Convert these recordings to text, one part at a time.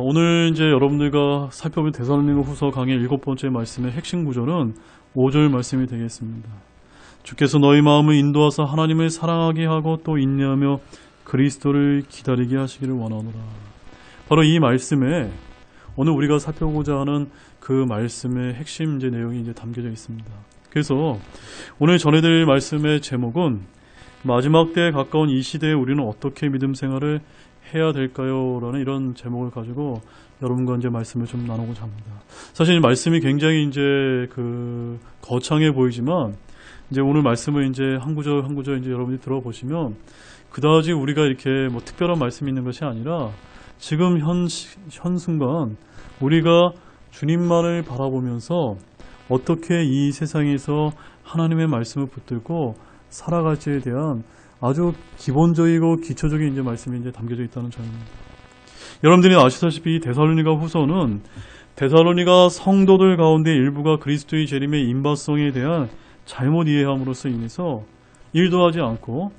오늘 이제 여러분들과 살펴볼 데살로니가 후서 강의 7번째 말씀의 핵심 구절은 5절 말씀이 되겠습니다. 주께서 너희 마음을 인도하사 하나님을 사랑하게 하고 또 인내하며 그리스도를 기다리게 하시기를 원하노라. 바로 이 말씀에 오늘 우리가 살펴보고자 하는 그 말씀의 핵심 이제 내용이 이제 담겨져 있습니다. 그래서 오늘 전해드릴 말씀의 제목은 마지막 때에 가까운 이 시대에 우리는 어떻게 믿음 생활을 해야 될까요? 라는 이런 제목을 가지고 여러분과 이제 말씀을 좀 나누고자 합니다. 사실 이 말씀이 굉장히 이제 거창해 보이지만 이제 오늘 말씀을 이제 한 구절 한 구절 이제 여러분이 들어보시면 그다지 우리가 이렇게 뭐 특별한 말씀이 있는 것이 아니라 지금 현 순간 우리가 주님만을 바라보면서 어떻게 이 세상에서 하나님의 말씀을 붙들고 살아갈지에 대한 아주 기본적이고 기초적인 이제 말씀이 이제 담겨져 있다는 점입니다. 여러분들이 아시다시피 이 데살로니가 후서는 데살로니가 성도들 가운데 일부가 그리스도의 재림의 임박성에 대한 잘못 이해함으로써 인해서 일도 하지 않고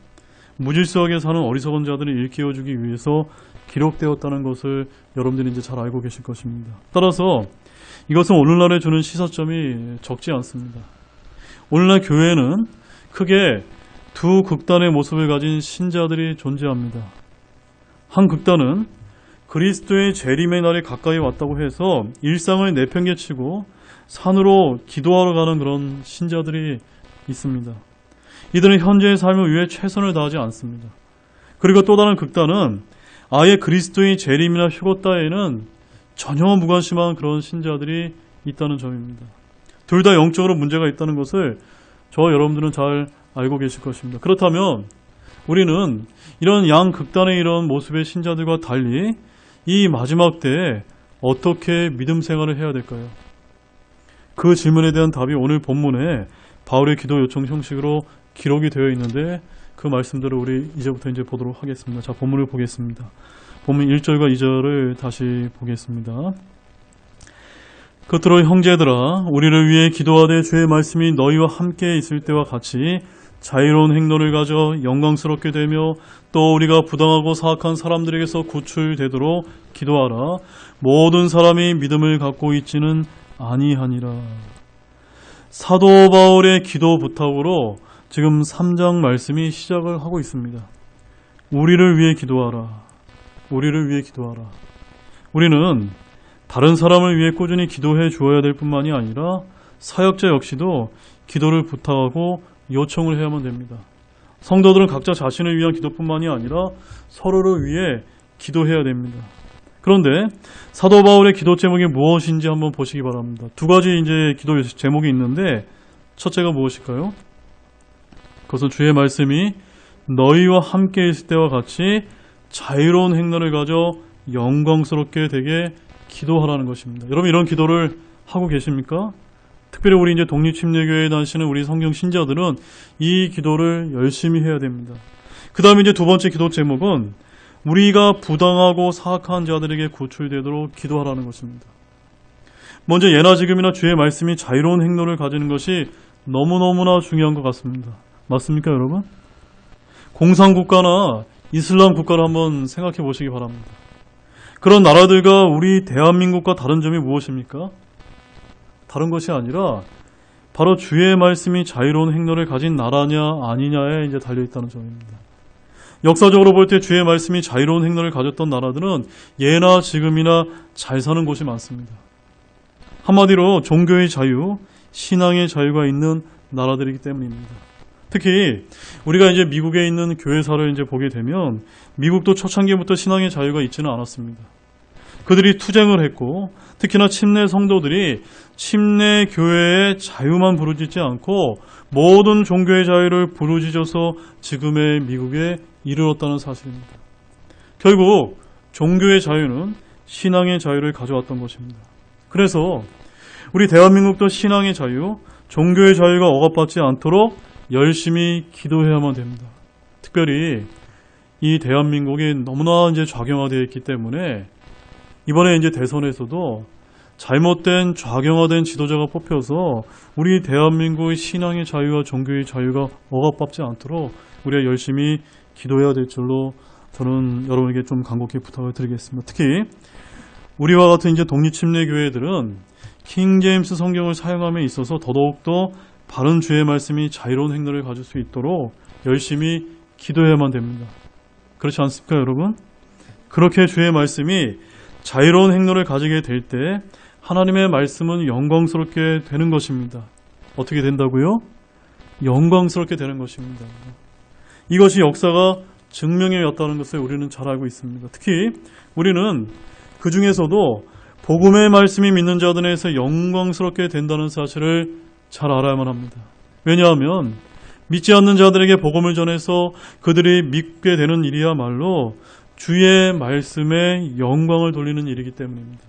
무질서하게 사는 어리석은 자들을 일깨워주기 위해서 기록되었다는 것을 여러분들이 이제 잘 알고 계실 것입니다. 따라서 이것은 오늘날에 주는 시사점이 적지 않습니다. 오늘날 교회는 크게 두 극단의 모습을 가진 신자들이 존재합니다. 한 극단은 그리스도의 재림의 날이 가까이 왔다고 해서 일상을 내팽개치고 산으로 기도하러 가는 그런 신자들이 있습니다. 이들은 현재의 삶을 위해 최선을 다하지 않습니다. 그리고 또 다른 극단은 아예 그리스도의 재림이나 휴거 따위에는 전혀 무관심한 그런 신자들이 있다는 점입니다. 둘 다 영적으로 문제가 있다는 것을 저와 여러분들은 잘 알고 계실 것입니다. 그렇다면 우리는 이런 양극단의 이런 모습의 신자들과 달리 이 마지막 때에 어떻게 믿음 생활을 해야 될까요? 그 질문에 대한 답이 오늘 본문에 바울의 기도 요청 형식으로 기록이 되어 있는데 그 말씀들을 우리 이제부터 이제 보도록 하겠습니다. 자, 본문을 보겠습니다. 본문 1절과 2절을 다시 보겠습니다. 끝으로 형제들아 우리를 위해 기도하되 주의 말씀이 너희와 함께 있을 때와 같이 자유로운 행로를 가져 영광스럽게 되며 또 우리가 부당하고 사악한 사람들에게서 구출되도록 기도하라. 모든 사람이 믿음을 갖고 있지는 아니하니라. 사도 바울의 기도 부탁으로 지금 3장 말씀이 시작을 하고 있습니다. 우리를 위해 기도하라. 우리를 위해 기도하라. 우리는 다른 사람을 위해 꾸준히 기도해 주어야 될 뿐만이 아니라 사역자 역시도 기도를 부탁하고 요청을 해야만 됩니다. 성도들은 각자 자신을 위한 기도뿐만이 아니라 서로를 위해 기도해야 됩니다. 그런데 사도 바울의 기도 제목이 무엇인지 한번 보시기 바랍니다. 두 가지 이제 기도 제목이 있는데 첫째가 무엇일까요? 그것은 주의 말씀이 너희와 함께 있을 때와 같이 자유로운 행로를 가져 영광스럽게 되게 기도하라는 것입니다. 여러분 이런 기도를 하고 계십니까? 특별히 우리 이제 독립침례교회에 다니시는 우리 성경 신자들은 이 기도를 열심히 해야 됩니다. 그 다음에 이제 두 번째 기도 제목은 우리가 부당하고 사악한 자들에게 구출되도록 기도하라는 것입니다. 먼저 예나 지금이나 주의 말씀이 자유로운 행로를 가지는 것이 너무너무나 중요한 것 같습니다. 맞습니까, 여러분? 공산국가나 이슬람 국가를 한번 생각해 보시기 바랍니다. 그런 나라들과 우리 대한민국과 다른 점이 무엇입니까? 다른 것이 아니라 바로 주의 말씀이 자유로운 행로를 가진 나라냐 아니냐에 이제 달려있다는 점입니다. 역사적으로 볼 때 주의 말씀이 자유로운 행로를 가졌던 나라들은 예나 지금이나 잘 사는 곳이 많습니다. 한마디로 종교의 자유, 신앙의 자유가 있는 나라들이기 때문입니다. 특히 우리가 이제 미국에 있는 교회사를 이제 보게 되면 미국도 초창기부터 신앙의 자유가 있지는 않았습니다. 그들이 투쟁을 했고 특히나 침례 성도들이 침례 교회의 자유만 부르짖지 않고 모든 종교의 자유를 부르짖어서 지금의 미국에 이르렀다는 사실입니다. 결국 종교의 자유는 신앙의 자유를 가져왔던 것입니다. 그래서 우리 대한민국도 신앙의 자유, 종교의 자유가 억압받지 않도록 열심히 기도해야만 됩니다. 특별히 이 대한민국이 너무나 이제 좌경화되어 있기 때문에 이번에 이제 대선에서도 잘못된 좌경화된 지도자가 뽑혀서 우리 대한민국의 신앙의 자유와 종교의 자유가 억압받지 않도록 우리가 열심히 기도해야 될 줄로 저는 여러분에게 좀 간곡히 부탁을 드리겠습니다. 특히 우리와 같은 이제 독립침례 교회들은 킹 제임스 성경을 사용함에 있어서 더더욱더 바른 주의 말씀이 자유로운 행로를 가질 수 있도록 열심히 기도해야만 됩니다. 그렇지 않습니까, 여러분? 그렇게 주의 말씀이 자유로운 행로를 가지게 될 때 하나님의 말씀은 영광스럽게 되는 것입니다. 어떻게 된다고요? 영광스럽게 되는 것입니다. 이것이 역사가 증명해 왔다는 것을 우리는 잘 알고 있습니다. 특히 우리는 그 중에서도 복음의 말씀이 믿는 자들에서 영광스럽게 된다는 사실을 잘 알아야만 합니다. 왜냐하면 믿지 않는 자들에게 복음을 전해서 그들이 믿게 되는 일이야말로 주의 말씀에 영광을 돌리는 일이기 때문입니다.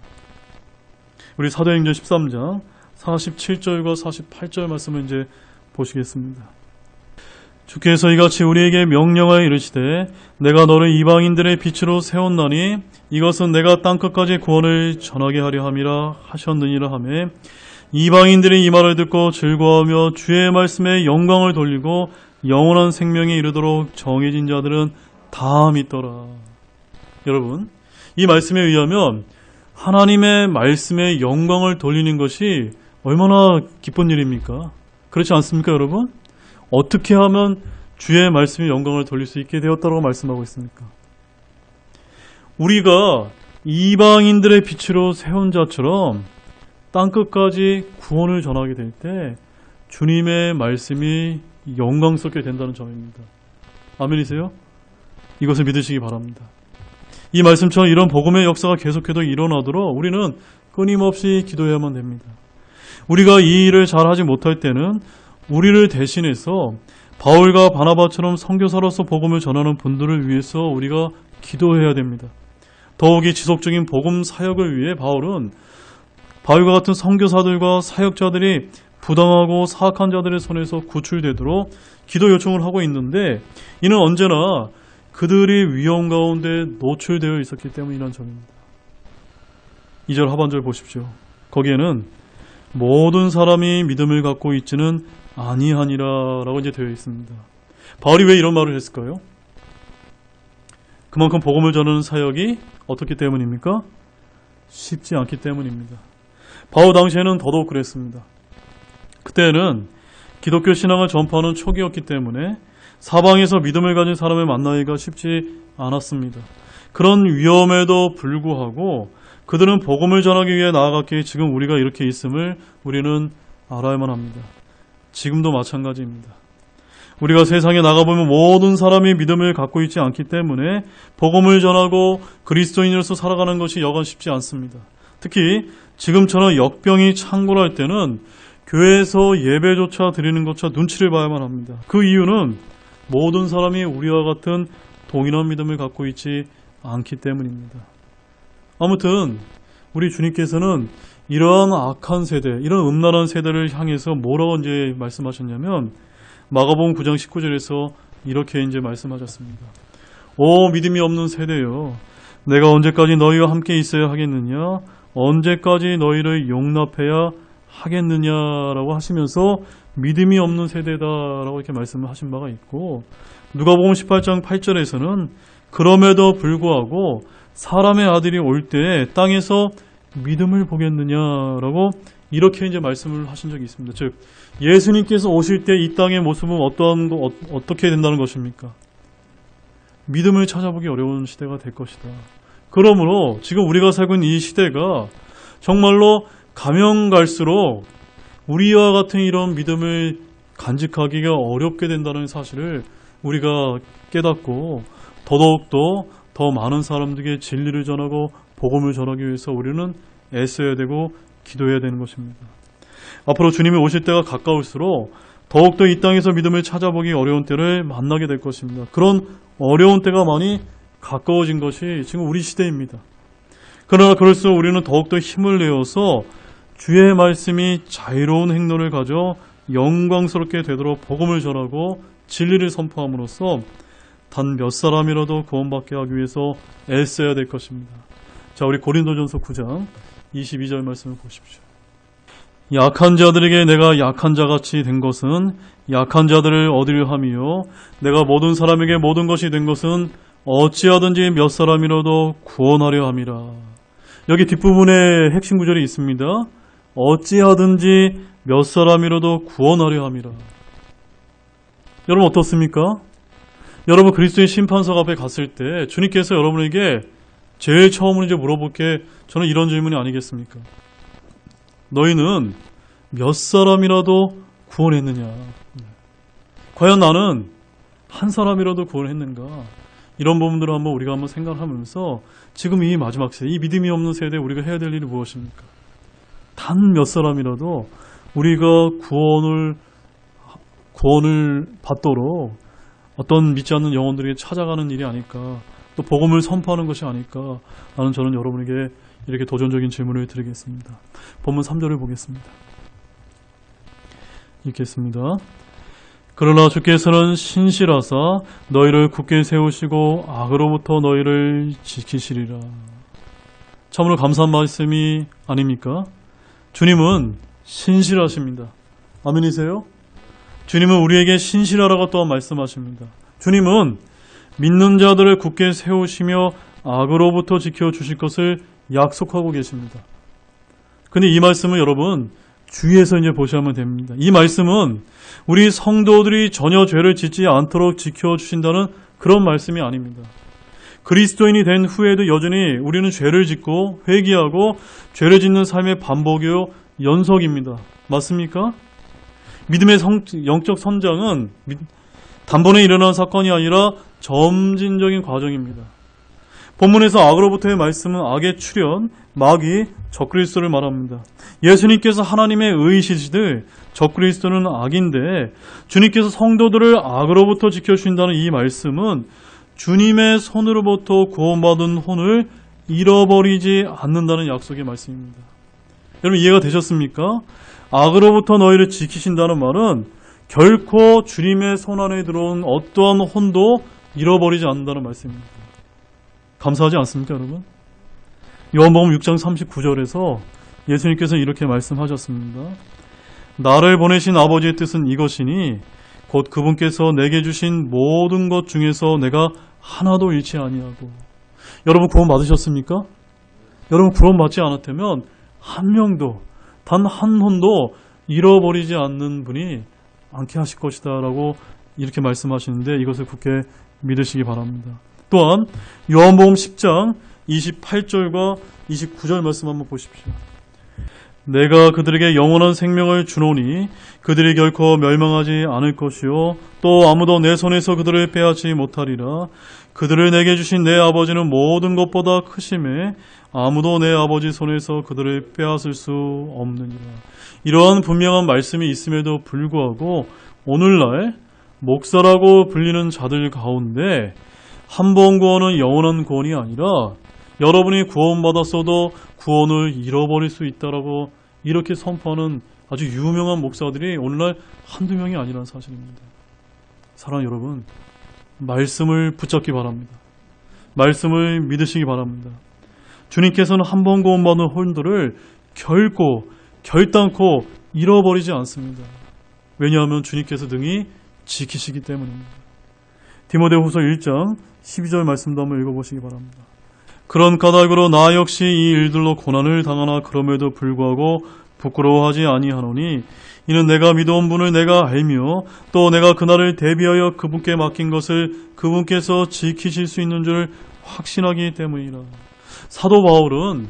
우리 사도행전 13장 47절과 48절 말씀을 이제 보시겠습니다. 주께서 이같이 우리에게 명령하여 이르시되 내가 너를 이방인들의 빛으로 세웠나니 이것은 내가 땅끝까지 구원을 전하게 하려 함이라 하셨느니라 하매 이방인들이 이 말을 듣고 즐거워하며 주의 말씀에 영광을 돌리고 영원한 생명에 이르도록 정해진 자들은 다 믿더라. 여러분, 이 말씀에 의하면 하나님의 말씀에 영광을 돌리는 것이 얼마나 기쁜 일입니까? 그렇지 않습니까, 여러분? 어떻게 하면 주의 말씀에 영광을 돌릴 수 있게 되었다고 말씀하고 있습니까? 우리가 이방인들의 빛으로 세운 자처럼 땅끝까지 구원을 전하게 될 때 주님의 말씀이 영광스럽게 된다는 점입니다. 아멘이세요? 이것을 믿으시기 바랍니다. 이 말씀처럼 이런 복음의 역사가 계속해서 일어나도록 우리는 끊임없이 기도해야만 됩니다. 우리가 이 일을 잘하지 못할 때는 우리를 대신해서 바울과 바나바처럼 선교사로서 복음을 전하는 분들을 위해서 우리가 기도해야 됩니다. 더욱이 지속적인 복음 사역을 위해 바울과 같은 선교사들과 사역자들이 부당하고 사악한 자들의 손에서 구출되도록 기도 요청을 하고 있는데 이는 언제나 그들이 위험 가운데 노출되어 있었기 때문이라는 점입니다. 2절 하반절 보십시오. 거기에는 모든 사람이 믿음을 갖고 있지는 아니하니라 라고 이제 되어 있습니다. 바울이 왜 이런 말을 했을까요? 그만큼 복음을 전하는 사역이 어떻기 때문입니까? 쉽지 않기 때문입니다. 바울 당시에는 더더욱 그랬습니다. 그때는 기독교 신앙을 전파하는 초기였기 때문에 사방에서 믿음을 가진 사람을 만나기가 쉽지 않았습니다. 그런 위험에도 불구하고 그들은 복음을 전하기 위해 나아갔기에 지금 우리가 이렇게 있음을 우리는 알아야만 합니다. 지금도 마찬가지입니다. 우리가 세상에 나가보면 모든 사람이 믿음을 갖고 있지 않기 때문에 복음을 전하고 그리스도인으로서 살아가는 것이 여간 쉽지 않습니다. 특히 지금처럼 역병이 창궐할 때는 교회에서 예배조차 드리는 것조차 눈치를 봐야만 합니다. 그 이유는 모든 사람이 우리와 같은 동일한 믿음을 갖고 있지 않기 때문입니다. 아무튼 우리 주님께서는 이러한 악한 세대, 이런 음란한 세대를 향해서 뭐라고 이제 말씀하셨냐면 마가복음 9장 19절에서 이렇게 이제 말씀하셨습니다. 오 믿음이 없는 세대여, 내가 언제까지 너희와 함께 있어야 하겠느냐? 언제까지 너희를 용납해야 하겠느냐라고 하시면서 믿음이 없는 세대다라고 이렇게 말씀을 하신 바가 있고, 누가복음 18장 8절에서는 그럼에도 불구하고 사람의 아들이 올 때 땅에서 믿음을 보겠느냐라고 이렇게 이제 말씀을 하신 적이 있습니다. 즉 예수님께서 오실 때 이 땅의 모습은 어떻게 된다는 것입니까? 믿음을 찾아보기 어려운 시대가 될 것이다. 그러므로 지금 우리가 살고 있는 이 시대가 정말로 가면 갈수록 우리와 같은 이런 믿음을 간직하기가 어렵게 된다는 사실을 우리가 깨닫고 더더욱더 더 많은 사람들에게 진리를 전하고 복음을 전하기 위해서 우리는 애써야 되고 기도해야 되는 것입니다. 앞으로 주님이 오실 때가 가까울수록 더욱더 이 땅에서 믿음을 찾아보기 어려운 때를 만나게 될 것입니다. 그런 어려운 때가 많이 가까워진 것이 지금 우리 시대입니다. 그러나 그럴수록 우리는 더욱더 힘을 내어서 주의 말씀이 자유로운 행로를 가져 영광스럽게 되도록 복음을 전하고 진리를 선포함으로써 단 몇 사람이라도 구원받게 하기 위해서 애써야 될 것입니다. 자, 우리 고린도전서 9장 22절 말씀을 보십시오. 약한 자들에게 내가 약한 자같이 된 것은 약한 자들을 얻으려 함이요 내가 모든 사람에게 모든 것이 된 것은 어찌하든지 몇 사람이라도 구원하려 함이라. 여기 뒷부분에 핵심 구절이 있습니다. 어찌하든지 몇 사람이라도 구원하려 함이라. 여러분 어떻습니까? 여러분 그리스도의 심판석 앞에 갔을 때 주님께서 여러분에게 제일 처음으로 이제 물어볼 게 저는 이런 질문이 아니겠습니까? 너희는 몇 사람이라도 구원했느냐? 과연 나는 한 사람이라도 구원했는가? 이런 부분들을 우리가 한번 생각하면서 지금 이 마지막 세대, 이 믿음이 없는 세대에 우리가 해야 될 일이 무엇입니까? 단 몇 사람이라도 우리가 구원을 받도록 어떤 믿지 않는 영혼들에게 찾아가는 일이 아닐까, 또 복음을 선포하는 것이 아닐까 하는 저는 여러분에게 이렇게 도전적인 질문을 드리겠습니다. 본문 3절을 보겠습니다. 읽겠습니다. 그러나 주께서는 신실하사 너희를 굳게 세우시고 악으로부터 너희를 지키시리라. 참으로 감사한 말씀이 아닙니까? 주님은 신실하십니다. 아멘이세요? 주님은 우리에게 신실하라고 또한 말씀하십니다. 주님은 믿는 자들을 굳게 세우시며 악으로부터 지켜주실 것을 약속하고 계십니다. 근데 이 말씀을 여러분 주위에서 이제 보시면 됩니다. 이 말씀은 우리 성도들이 전혀 죄를 짓지 않도록 지켜주신다는 그런 말씀이 아닙니다. 그리스도인이 된 후에도 여전히 우리는 죄를 짓고 회개하고 죄를 짓는 삶의 반복이요 연속입니다. 맞습니까? 믿음의 영적 성장은 단번에 일어난 사건이 아니라 점진적인 과정입니다. 본문에서 악으로부터의 말씀은 악의 출현, 마귀, 적그리스도를 말합니다. 예수님께서 하나님의 의이시지들 적그리스도는 악인데 주님께서 성도들을 악으로부터 지켜주신다는 이 말씀은 주님의 손으로부터 구원받은 혼을 잃어버리지 않는다는 약속의 말씀입니다. 여러분 이해가 되셨습니까? 악으로부터 너희를 지키신다는 말은 결코 주님의 손 안에 들어온 어떠한 혼도 잃어버리지 않는다는 말씀입니다. 감사하지 않습니까, 여러분? 요한복음 6장 39절에서 예수님께서 이렇게 말씀하셨습니다. 나를 보내신 아버지의 뜻은 이것이니 곧 그분께서 내게 주신 모든 것 중에서 내가 하나도 잃지 아니하고. 여러분 구원 받으셨습니까? 여러분 구원 받지 않았다면 한 명도 단 한 혼도 잃어버리지 않는 분이 않게 하실 것이다 라고 이렇게 말씀하시는데 이것을 굳게 믿으시기 바랍니다. 또한 요한복음 10장 28절과 29절 말씀 한번 보십시오. 내가 그들에게 영원한 생명을 주노니 그들이 결코 멸망하지 않을 것이요 또 아무도 내 손에서 그들을 빼앗지 못하리라. 그들을 내게 주신 내 아버지는 모든 것보다 크심에 아무도 내 아버지 손에서 그들을 빼앗을 수 없느니라. 이러한 분명한 말씀이 있음에도 불구하고 오늘날 목사라고 불리는 자들 가운데 한 번 구원은 영원한 구원이 아니라 여러분이 구원받았어도 구원을 잃어버릴 수 있다라고 이렇게 선포하는 아주 유명한 목사들이 오늘날 한두 명이 아니라는 사실입니다. 사랑하는 여러분, 말씀을 붙잡기 바랍니다. 말씀을 믿으시기 바랍니다. 주님께서는 한 번 구원받은 혼들을 결단코 잃어버리지 않습니다. 왜냐하면 주님께서 등이 지키시기 때문입니다. 디모데후서 1장 12절 말씀도 한번 읽어보시기 바랍니다. 그런 까닭으로 나 역시 이 일들로 고난을 당하나 그럼에도 불구하고 부끄러워하지 아니하노니 이는 내가 믿어온 분을 내가 알며 또 내가 그날을 대비하여 그분께 맡긴 것을 그분께서 지키실 수 있는 줄 확신하기 때문이라. 사도 바울은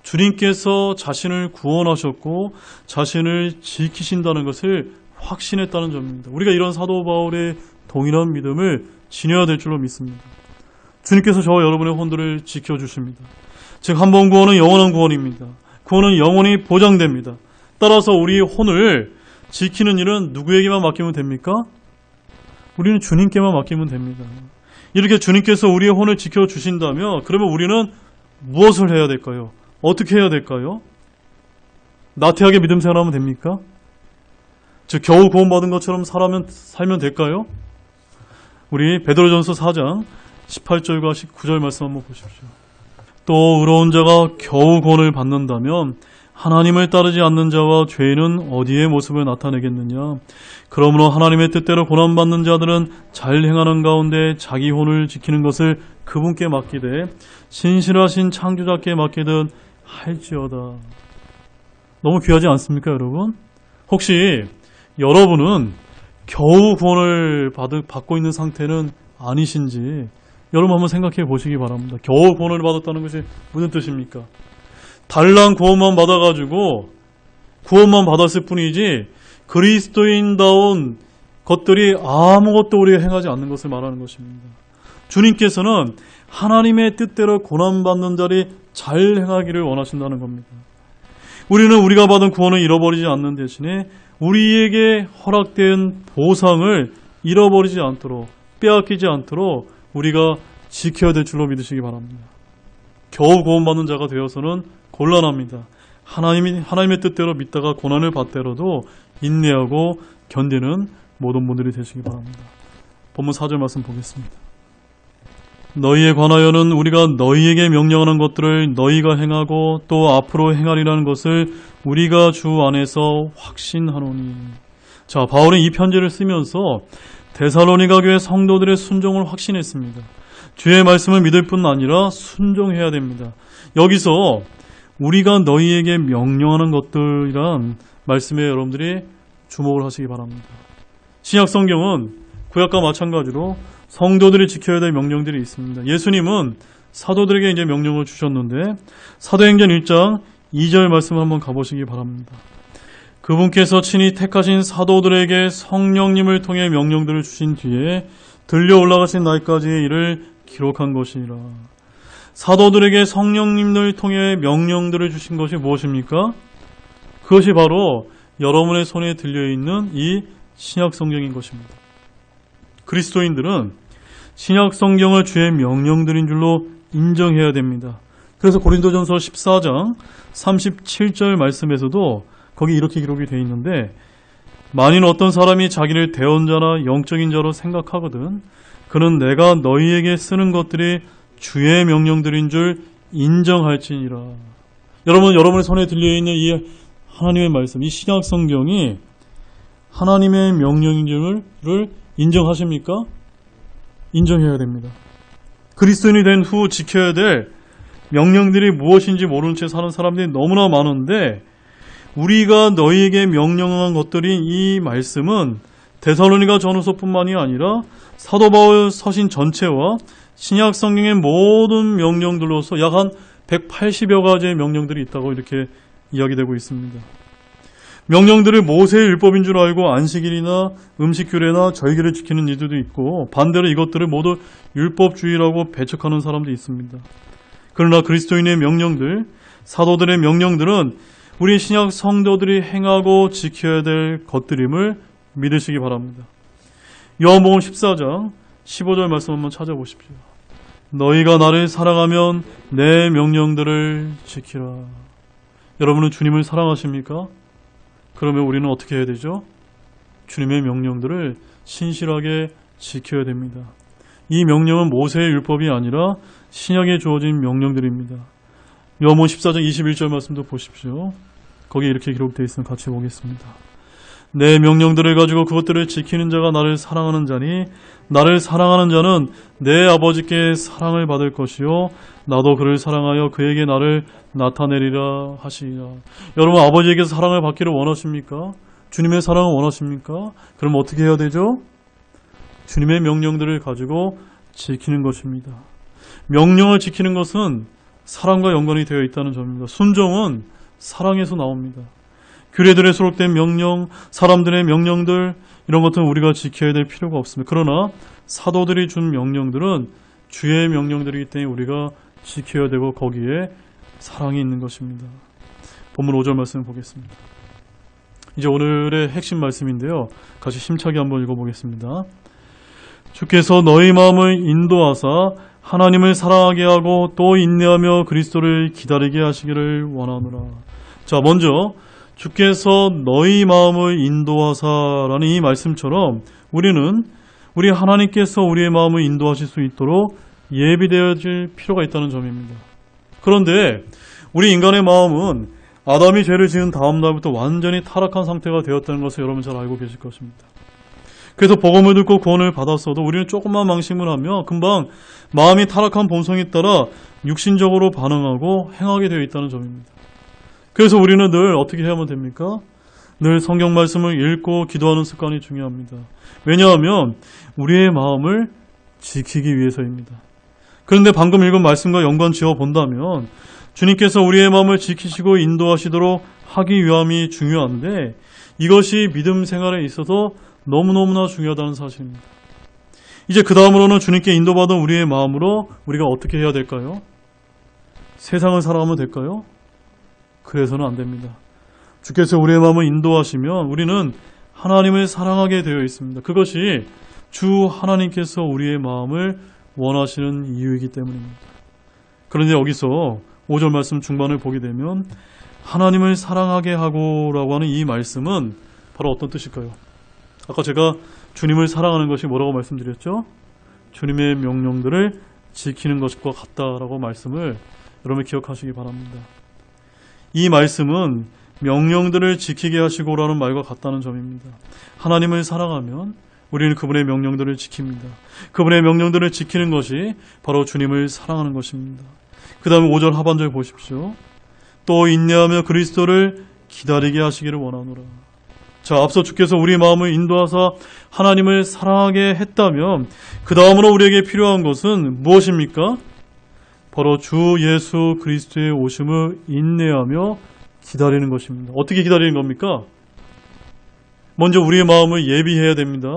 주님께서 자신을 구원하셨고 자신을 지키신다는 것을 확신했다는 점입니다. 우리가 이런 사도 바울의 동일한 믿음을 지녀야 될 줄로 믿습니다. 주님께서 저와 여러분의 혼들을 지켜주십니다. 즉 한 번 구원은 영원한 구원입니다. 구원은 영원히 보장됩니다. 따라서 우리 혼을 지키는 일은 누구에게만 맡기면 됩니까? 우리는 주님께만 맡기면 됩니다. 이렇게 주님께서 우리의 혼을 지켜주신다면 그러면 우리는 무엇을 해야 될까요? 어떻게 해야 될까요? 나태하게 믿음 생활하면 됩니까? 즉 겨우 구원받은 것처럼 살면 될까요? 우리 베드로전서 4장 18절과 19절 말씀 한번 보십시오. 또 의로운 자가 겨우 구원을 받는다면 하나님을 따르지 않는 자와 죄인은 어디에 모습을 나타내겠느냐. 그러므로 하나님의 뜻대로 고난받는 자들은 잘 행하는 가운데 자기 혼을 지키는 것을 그분께 맡기되 신실하신 창조자께 맡기듯 할지어다. 너무 귀하지 않습니까, 여러분? 혹시 여러분은 겨우 구원을 받고 있는 상태는 아니신지 여러분 한번 생각해 보시기 바랍니다. 겨우 구원을 받았다는 것이 무슨 뜻입니까? 달랑 구원만 받아가지고 구원만 받았을 뿐이지 그리스도인다운 것들이 아무것도 우리가 행하지 않는 것을 말하는 것입니다. 주님께서는 하나님의 뜻대로 고난받는 자리 잘 행하기를 원하신다는 겁니다. 우리는 우리가 받은 구원을 잃어버리지 않는 대신에 우리에게 허락된 보상을 잃어버리지 않도록, 빼앗기지 않도록 우리가 지켜야 될 줄로 믿으시기 바랍니다. 겨우 구원받는 자가 되어서는 곤란합니다. 하나님의 뜻대로 믿다가 고난을 받더라도 인내하고 견디는 모든 분들이 되시기 바랍니다. 본문 4절 말씀 보겠습니다. 너희에 관하여는 우리가 너희에게 명령하는 것들을 너희가 행하고 또 앞으로 행하리라는 것을 우리가 주 안에서 확신하노니. 자, 바울은 이 편지를 쓰면서 데살로니가 교회 성도들의 순종을 확신했습니다. 주의 말씀을 믿을 뿐 아니라 순종해야 됩니다. 여기서 우리가 너희에게 명령하는 것들이란 말씀에 여러분들이 주목을 하시기 바랍니다. 신약 성경은 구약과 마찬가지로 성도들이 지켜야 될 명령들이 있습니다. 예수님은 사도들에게 이제 명령을 주셨는데 사도행전 1장 2절 말씀 한번 가보시기 바랍니다. 그분께서 친히 택하신 사도들에게 성령님을 통해 명령들을 주신 뒤에 들려 올라가신 날까지의 일을 기록한 것이니라. 사도들에게 성령님을 통해 명령들을 주신 것이 무엇입니까? 그것이 바로 여러분의 손에 들려있는 이 신약 성경인 것입니다. 그리스도인들은 신약 성경을 주의 명령들인 줄로 인정해야 됩니다. 그래서 고린도전서 14장 37절 말씀에서도 거기 이렇게 기록이 되어 있는데 만일 어떤 사람이 자기를 대언자나 영적인 자로 생각하거든 그는 내가 너희에게 쓰는 것들이 주의 명령들인 줄 인정할지니라. 여러분의 손에 들려있는 이 하나님의 말씀, 이 신약 성경이 하나님의 명령인 줄을 인정하십니까? 인정해야 됩니다. 그리스도인이 된 후 지켜야 될 명령들이 무엇인지 모르는 채 사는 사람들이 너무나 많은데 우리가 너희에게 명령한 것들인 이 말씀은 데살로니가 전후서뿐만이 아니라 사도 바울 서신 전체와 신약 성경의 모든 명령들로서 약 한 180여 가지의 명령들이 있다고 이렇게 이야기되고 있습니다. 명령들을 모세의 율법인 줄 알고 안식일이나 음식규례나 절기를 지키는 이들도 있고 반대로 이것들을 모두 율법주의라고 배척하는 사람도 있습니다. 그러나 그리스도인의 명령들, 사도들의 명령들은 우리 신약 성도들이 행하고 지켜야 될 것들임을 믿으시기 바랍니다. 요한복음 14장 15절 말씀 한번 찾아보십시오. 너희가 나를 사랑하면 내 명령들을 지키라. 여러분은 주님을 사랑하십니까? 그러면 우리는 어떻게 해야 되죠? 주님의 명령들을 신실하게 지켜야 됩니다. 이 명령은 모세의 율법이 아니라 신약에 주어진 명령들입니다. 요한복음 14장 21절 말씀도 보십시오. 거기에 이렇게 기록되어 있으면 같이 보겠습니다. 내 명령들을 가지고 그것들을 지키는 자가 나를 사랑하는 자니 나를 사랑하는 자는 내 아버지께 사랑을 받을 것이요 나도 그를 사랑하여 그에게 나를 나타내리라 하시리라. 여러분 아버지에게서 사랑을 받기를 원하십니까? 주님의 사랑을 원하십니까? 그럼 어떻게 해야 되죠? 주님의 명령들을 가지고 지키는 것입니다. 명령을 지키는 것은 사랑과 연관이 되어 있다는 점입니다. 순종은 사랑에서 나옵니다. 규례들에 수록된 명령, 사람들의 명령들 이런 것들은 우리가 지켜야 될 필요가 없습니다. 그러나 사도들이 준 명령들은 주의 명령들이기 때문에 우리가 지켜야 되고 거기에 사랑이 있는 것입니다. 본문 5절 말씀을 보겠습니다. 이제 오늘의 핵심 말씀인데요. 같이 힘차게 한번 읽어보겠습니다. 주께서 너희 마음을 인도하사 하나님을 사랑하게 하고 또 인내하며 그리스도를 기다리게 하시기를 원하노라. 자, 먼저 주께서 너희 마음을 인도하사라는 이 말씀처럼 우리는 우리 하나님께서 우리의 마음을 인도하실 수 있도록 예비되어질 필요가 있다는 점입니다. 그런데 우리 인간의 마음은 아담이 죄를 지은 다음 날부터 완전히 타락한 상태가 되었다는 것을 여러분 잘 알고 계실 것입니다. 그래서 복음을 듣고 구원을 받았어도 우리는 조금만 망심을 하며 금방 마음이 타락한 본성에 따라 육신적으로 반응하고 행하게 되어 있다는 점입니다. 그래서 우리는 늘 어떻게 해야만 됩니까? 늘 성경 말씀을 읽고 기도하는 습관이 중요합니다. 왜냐하면 우리의 마음을 지키기 위해서입니다. 그런데 방금 읽은 말씀과 연관 지어 본다면 주님께서 우리의 마음을 지키시고 인도하시도록 하기 위함이 중요한데 이것이 믿음 생활에 있어서 너무너무나 중요하다는 사실입니다. 이제 그 다음으로는 주님께 인도받은 우리의 마음으로 우리가 어떻게 해야 될까요? 세상을 살아가면 될까요? 그래서는 안 됩니다. 주께서 우리의 마음을 인도하시면 우리는 하나님을 사랑하게 되어 있습니다. 그것이 주 하나님께서 우리의 마음을 원하시는 이유이기 때문입니다. 그런데 여기서 5절 말씀 중반을 보게 되면 하나님을 사랑하게 하고라고 하는 이 말씀은 바로 어떤 뜻일까요? 아까 제가 주님을 사랑하는 것이 뭐라고 말씀드렸죠? 주님의 명령들을 지키는 것과 같다라고 말씀을 여러분 기억하시기 바랍니다. 이 말씀은 명령들을 지키게 하시고라는 말과 같다는 점입니다. 하나님을 사랑하면 우리는 그분의 명령들을 지킵니다. 그분의 명령들을 지키는 것이 바로 주님을 사랑하는 것입니다. 그 다음에 5절 하반절 보십시오. 또 인내하며 그리스도를 기다리게 하시기를 원하노라. 자, 앞서 주께서 우리 마음을 인도하사 하나님을 사랑하게 했다면 그 다음으로 우리에게 필요한 것은 무엇입니까? 바로 주 예수 그리스도의 오심을 인내하며 기다리는 것입니다. 어떻게 기다리는 겁니까? 먼저 우리의 마음을 예비해야 됩니다.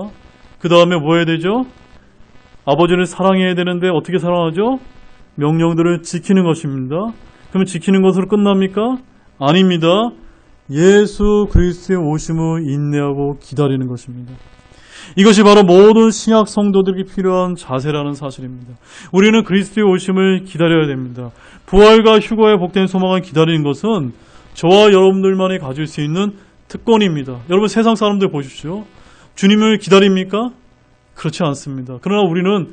그 다음에 뭐 해야 되죠? 아버지를 사랑해야 되는데 어떻게 사랑하죠? 명령들을 지키는 것입니다. 그러면 지키는 것으로 끝납니까? 아닙니다. 예수 그리스도의 오심을 인내하고 기다리는 것입니다. 이것이 바로 모든 신약 성도들에게 필요한 자세라는 사실입니다. 우리는 그리스도의 오심을 기다려야 됩니다. 부활과 휴거의 복된 소망을 기다리는 것은 저와 여러분들만이 가질 수 있는 특권입니다. 여러분 세상 사람들 보십시오. 주님을 기다립니까? 그렇지 않습니다. 그러나 우리는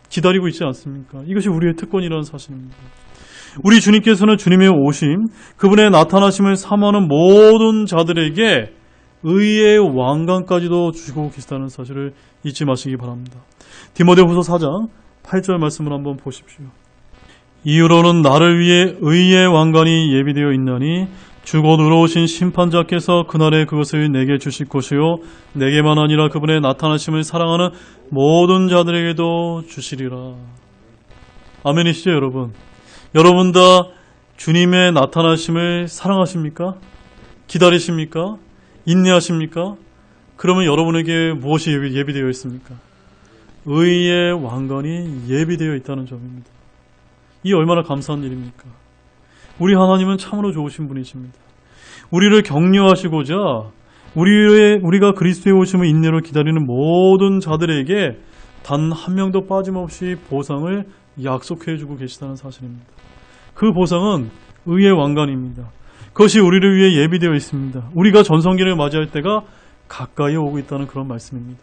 기다리고 있지 않습니까? 이것이 우리의 특권이라는 사실입니다. 우리 주님께서는 주님의 오심, 그분의 나타나심을 사모하는 모든 자들에게 의의 왕관까지도 주시고 계시다는 사실을 잊지 마시기 바랍니다. 디모데후서 4장 8절 말씀을 한번 보십시오. 이후로는 나를 위해 의의 왕관이 예비되어 있나니 주곧 의로우신 심판자께서 그날에 그것을 내게 주실 것이요 내게만 아니라 그분의 나타나심을 사랑하는 모든 자들에게도 주시리라. 아멘이시죠 여러분? 여러분 다 주님의 나타나심을 사랑하십니까? 기다리십니까? 인내하십니까? 그러면 여러분에게 무엇이 예비되어 있습니까? 의의 왕관이 예비되어 있다는 점입니다. 이 얼마나 감사한 일입니까? 우리 하나님은 참으로 좋으신 분이십니다. 우리를 격려하시고자 우리가 그리스도의 오심을 인내로 기다리는 모든 자들에게 단 한 명도 빠짐없이 보상을 약속해 주고 계시다는 사실입니다. 그 보상은 의의 왕관입니다. 그것이 우리를 위해 예비되어 있습니다. 우리가 전성기를 맞이할 때가 가까이 오고 있다는 그런 말씀입니다.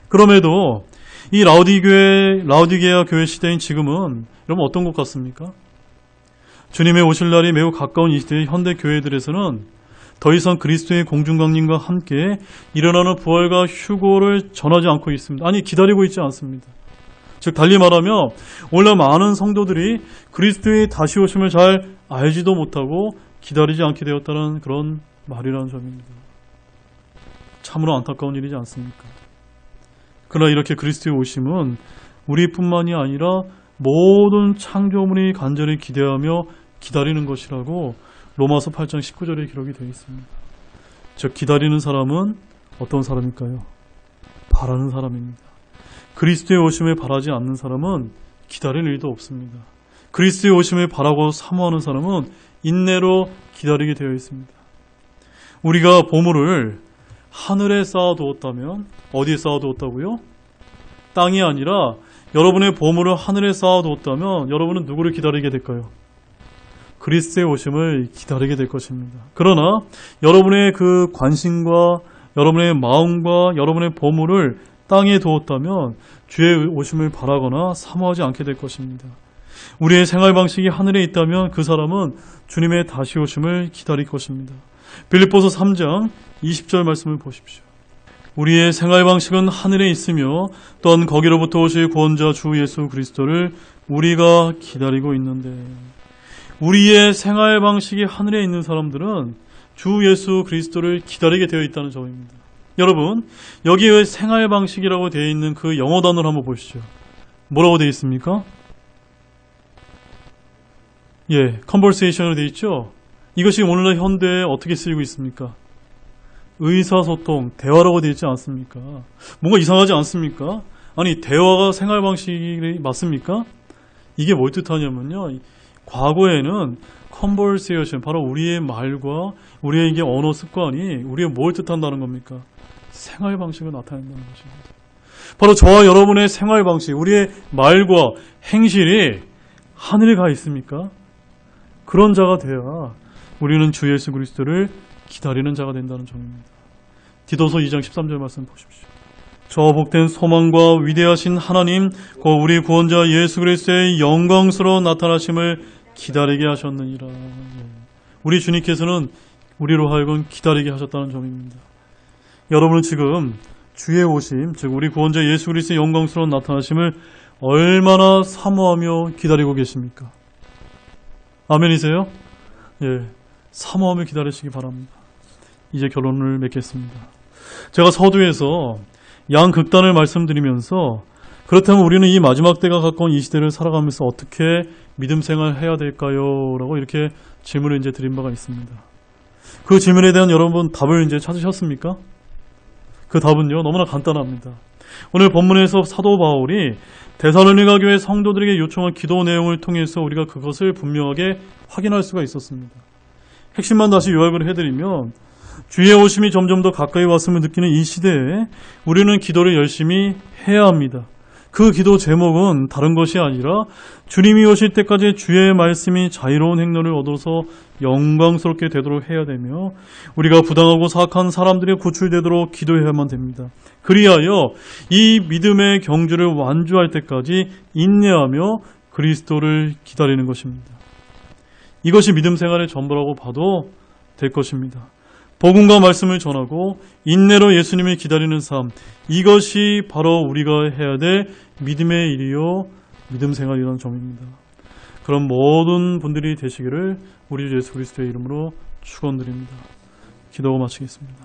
그럼에도 이 라우디게아 교회 시대인 지금은 여러분 어떤 것 같습니까? 주님의 오실 날이 매우 가까운 이 시대의 현대 교회들에서는 더 이상 그리스도의 공중강림과 함께 일어나는 부활과 휴고를 전하지 않고 있습니다. 아니 기다리고 있지 않습니다. 즉 달리 말하면 오늘 많은 성도들이 그리스도의 다시 오심을 잘 알지도 못하고 기다리지 않게 되었다는 그런 말이라는 점입니다. 참으로 안타까운 일이지 않습니까? 그러나 이렇게 그리스도의 오심은 우리뿐만이 아니라 모든 창조물이 간절히 기대하며 기다리는 것이라고 로마서 8장 19절에 기록이 되어 있습니다. 즉 기다리는 사람은 어떤 사람일까요? 바라는 사람입니다. 그리스도의 오심을 바라지 않는 사람은 기다릴 일도 없습니다. 그리스도의 오심을 바라고 사모하는 사람은 인내로 기다리게 되어 있습니다. 우리가 보물을 하늘에 쌓아두었다면 어디에 쌓아두었다고요? 땅이 아니라 여러분의 보물을 하늘에 쌓아두었다면 여러분은 누구를 기다리게 될까요? 그리스도의 오심을 기다리게 될 것입니다. 그러나 여러분의 그 관심과 여러분의 마음과 여러분의 보물을 땅에 두었다면 주의 오심을 바라거나 사모하지 않게 될 것입니다. 우리의 생활 방식이 하늘에 있다면 그 사람은 주님의 다시 오심을 기다릴 것입니다. 빌립보서 3장 20절 말씀을 보십시오. 우리의 생활 방식은 하늘에 있으며 또한 거기로부터 오실 구원자 주 예수 그리스도를 우리가 기다리고 있는데, 우리의 생활 방식이 하늘에 있는 사람들은 주 예수 그리스도를 기다리게 되어 있다는 점입니다. 여러분, 여기에 생활 방식이라고 되어 있는 그 영어 단어를 한번 보시죠. 뭐라고 되어 있습니까? conversation으로 되어 있죠. 이것이 오늘날 현대에 어떻게 쓰이고 있습니까? 의사소통, 대화라고 되어 있지 않습니까? 뭔가 이상하지 않습니까? 아니, 대화가 생활 방식이 맞습니까? 이게 뭘 뜻하냐면요, 과거에는 conversation, 바로 우리의 말과 우리의 이게 언어 습관이 우리의 뭘 뜻한다는 겁니까? 생활 방식을 나타낸다는 것입니다. 바로 저와 여러분의 생활 방식, 우리의 말과 행실이 하늘에 가 있습니까? 그런 자가 되어야 우리는 주 예수 그리스도를 기다리는 자가 된다는 점입니다. 디도서 2장 13절 말씀 보십시오. 저 복된 소망과 위대하신 하나님, 우리 구원자 예수 그리스도의 영광스러운 나타나심을 기다리게 하셨느니라. 우리 주님께서는 우리로 하여금 기다리게 하셨다는 점입니다. 여러분은 지금 주의 오심, 즉 우리 구원자 예수 그리스도의 영광스러운 나타나심을 얼마나 사모하며 기다리고 계십니까? 아멘이세요? 사모하며 기다리시기 바랍니다. 이제 결론을 맺겠습니다. 제가 서두에서 양극단을 말씀드리면서, 그렇다면 우리는 이 마지막 때가 가까운 이 시대를 살아가면서 어떻게 믿음 생활을 해야 될까요? 라고 이렇게 질문을 이제 드린 바가 있습니다. 그 질문에 대한 여러분 답을 이제 찾으셨습니까? 그 답은요, 너무나 간단합니다. 오늘 본문에서 사도 바울이 데살로니가 교회 성도들에게 요청한 기도 내용을 통해서 우리가 그것을 분명하게 확인할 수가 있었습니다. 핵심만 다시 요약을 해드리면, 주의 오심이 점점 더 가까이 왔음을 느끼는 이 시대에 우리는 기도를 열심히 해야 합니다. 그 기도 제목은 다른 것이 아니라 주님이 오실 때까지 주의 말씀이 자유로운 행로를 얻어서 영광스럽게 되도록 해야 되며, 우리가 부당하고 사악한 사람들이 구출되도록 기도해야만 됩니다. 그리하여 이 믿음의 경주를 완주할 때까지 인내하며 그리스도를 기다리는 것입니다. 이것이 믿음 생활의 전부라고 봐도 될 것입니다. 복음과 말씀을 전하고 인내로 예수님을 기다리는 삶, 이것이 바로 우리가 해야 될 믿음의 일이요 믿음 생활이라는 점입니다. 그런 모든 분들이 되시기를 우리 주 예수 그리스도의 이름으로 축원드립니다. 기도하고 마치겠습니다.